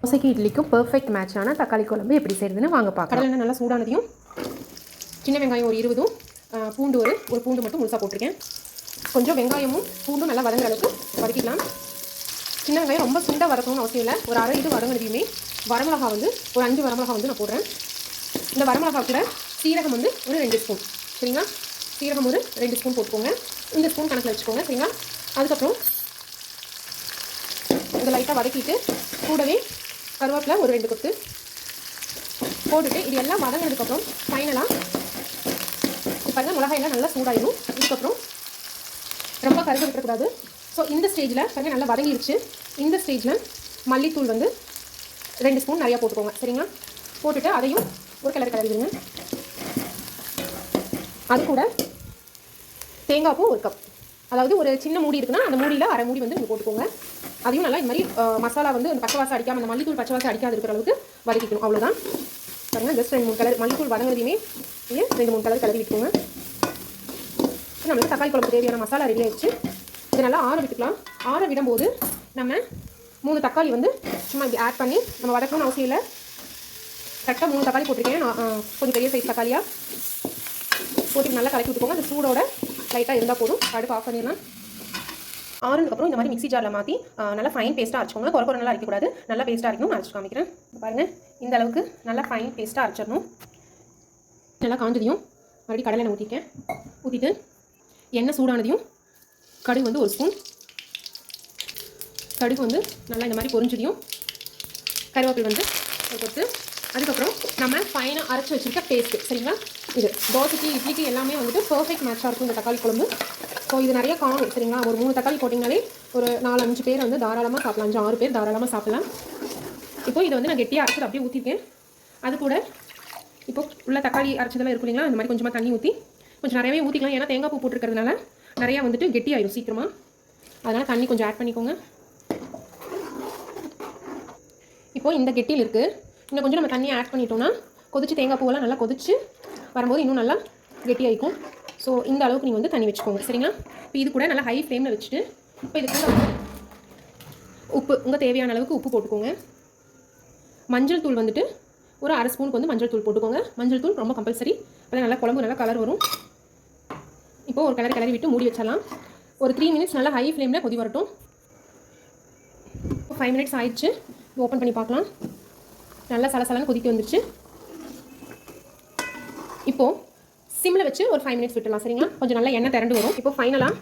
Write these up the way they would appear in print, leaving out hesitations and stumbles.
தோசைக்கு இட்லிக்கும் பெர்ஃபெக்ட் மேட்சான தக்காளி குழம்பு எப்படி செய்யறதுன்னு வாங்க பார்க்கலாம். கடலை எண்ணெய் நல்லா சூடானதையும் சின்ன வெங்காயம் ஒரு 20 பூண்டு ஒரு பூண்டு மட்டும் முழுசாக போட்டிருக்கேன். கொஞ்சம் வெங்காயமும் பூண்டும் நல்லா வதங்குற அளவுக்கு வதக்கிக்கலாம். சின்ன வெங்காயம் ரொம்ப சுண்டாக வதக்கணும்னு அவசியம் இல்லை. ஒரு அரை இது வதங்கினதையுமே வரமிளகா ஒரு 5 வரமிளகா நான் போடுறேன். இந்த வரமிளகா கூட சீரகம் ஒரு 2 ஸ்பூன் சரிங்களா. சீரகம் ஒரு 2 ஸ்பூன் போட்டுக்கோங்க. இந்த ஸ்பூன் கணக்கில் வச்சுக்கோங்க சரிங்களா. அதுக்கப்புறம் இதை லைட்டாக வதக்கிட்டு கூடவே கருவேப்பிலை ஒரு 2 கொத்து போட்டுட்டு இது எல்லாம் வதங்கினதுக்கப்புறம் ஃபைனலாக பாருங்கள் மிளகாயெல்லாம் நல்லா சூடாயிடும். இதுக்கப்புறம் ரொம்ப கருக விட்டுறக்கூடாது. ஸோ இந்த ஸ்டேஜில் பாருங்கள் நல்லா வதங்கிடுச்சு. இந்த ஸ்டேஜில் மல்லித்தூள் 2 ஸ்பூன் நிறையா போட்டுக்கோங்க சரிங்களா. போட்டுட்டு அதையும் ஒரு கிளறிடுங்க. அது கூட தேங்காய் பூ 1 கப், அதாவது ஒரு சின்ன மூடி இருக்குன்னா அந்த மூடியில் அரை மூடி நீங்கள் போட்டுக்கோங்க. அதையும் நல்லா இந்த மாதிரி மசாலா அந்த பச்சை வாசம் அடிக்காமல், அந்த மல்லித்தூள் பச்சை வாசம் அடிக்காது இருக்கிற அளவுக்கு வதக்கிக்கணும். அவ்வளோதான் பாருங்கள். ஜஸ்ட் 2-3 கலர் மல்லித்தூள் வதங்குறதையுமே 2-3 கலர் கிளறி விட்டுக்கோங்க. நம்மளுக்கு தக்காளி குழம்பு தேவையான மசாலா ரெடி ஆகிடுச்சு. இது நல்லா ஆற விட்டுக்கலாம். ஆற விடும்போது நம்ம 3 தக்காளி சும்மா இப்படி ஆட் பண்ணி நம்ம வதக்கணும்னு அவசியம் இல்லை. கரெக்டாக 3 தக்காளி போட்டிருக்கேன். நான் கொஞ்சம் பெரிய சைஸ் தக்காளியாக போட்டு நல்லா கலக்கி விட்டுக்கோங்க. அந்த சூடோட லைட்டாக இருந்தால் போதும். அடுப்பு ஆஃப் பண்ணிடலாம். ஆறுனதுக்கப்புறம் இந்த மாதிரி மிக்ஸி ஜாரில் மாற்றி நல்லா ஃபைன் பேஸ்ட்டாக அரைச்சிக்கோங்க. குறை நல்லா அரைக்கக்கூடாது, நல்லா பேஸ்ட்டாக அரைக்கணும். அரைச்சி காமிக்கிறேன் பாருங்கள். இந்த அளவுக்கு நல்லா ஃபைன் பேஸ்ட்டாக அரைச்சிடணும். நல்லா காஞ்சதையும் மறுபடியும் கடலை எண்ணெய் ஊற்றிருக்கேன். ஊற்றிட்டு எண்ணெய் சூடானதையும் கடுகு 1 ஸ்பூன், கடுகு நல்லா இந்த மாதிரி பொரிஞ்சதையும் கருவேப்பிலை 1 கொத்து. அதுக்கப்புறம் நம்ம ஃபைனாக அரைச்சி வச்சுருக்க பேஸ்ட்டு சரிங்களா. இது தோசைக்கு இட்லிக்கு எல்லாமே பெர்ஃபெக்ட் மேட்சாக இருக்கும் இந்த தக்காளி குழம்பு. ஸோ இது நிறைய காணும் சரிங்களா. ஒரு 3 தக்காளி போட்டிங்கனாலே ஒரு 4-5 பேர் தாராளமாக சாப்பிடலாம். 5-6 பேர் தாராளமாக சாப்பிடலாம். இப்போ இதை நான் கெட்டியாக அரைச்சது அப்படியே ஊற்றிருக்கேன். அது கூட இப்போ உள்ள தக்காளி அரைச்சதெல்லாம் இருக்கும் இல்லைங்களா, இந்த மாதிரி கொஞ்சமாக தண்ணி ஊற்றி கொஞ்சம் நிறையவே ஊற்றிக்கலாம். ஏன்னா தேங்காய் பூ போட்டுருக்கிறதுனால நிறையா கெட்டி ஆயிடும் சீக்கிரமாக. அதனால் தண்ணி கொஞ்சம் ஆட் பண்ணிக்கோங்க. இப்போது இந்த கெட்டியில் இருக்குது. இன்னும் கொஞ்சம் நம்ம தண்ணியை ஆட் பண்ணிட்டோம்னா கொதிச்சு தேங்காய் பூவெல்லாம் நல்லா கொதிச்சு வரும்போது இன்னும் நல்லா கெட்டியாகிக்கும். ஸோ இந்த அளவுக்கு நீங்கள் தண்ணி வச்சுக்கோங்க சரிங்களா. இப்போ இது கூட நல்லா ஹை ஃப்ளேமில் வச்சுட்டு இப்போ இது கூட உப்பு உங்கள் தேவையான அளவுக்கு உப்பு போட்டுக்கோங்க. மஞ்சள் தூள் ஒரு அரை ஸ்பூனுக்கு மஞ்சள் தூள் போட்டுக்கோங்க. மஞ்சள் தூள் ரொம்ப கம்பல்சரி. அப்போ நல்லா குழம்பு நல்லா கலர் வரும். இப்போது ஒரு கிளறி விட்டு மூடி வச்சிடலாம். ஒரு 3 மினிட்ஸ் நல்லா ஹை ஃப்ளேமில் கொதி வரட்டும். 5 மினிட்ஸ் ஆயிடுச்சு. ஓப்பன் பண்ணி பார்க்கலாம். நல்லா சலசலன்னு கொதிக்க வந்துருச்சு. இப்போது சிம்மில் வச்சு ஒரு 5 மினிட்ஸ் விட்டுலாம் சரிங்களா. கொஞ்சம் நல்லா எண்ணெய் திரண்டு வரும். இப்போ ஃபைனலாக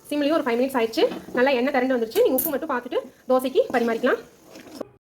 சிம்லேயும் ஒரு 5 மினிட்ஸ் ஆயிடுச்சு. நல்லா எண்ணெய் திரண்டு வந்துருச்சு. நீங்கள் உப்பு மட்டும் பார்த்துட்டு தோசைக்கு பரிமாறிக்கலாம்.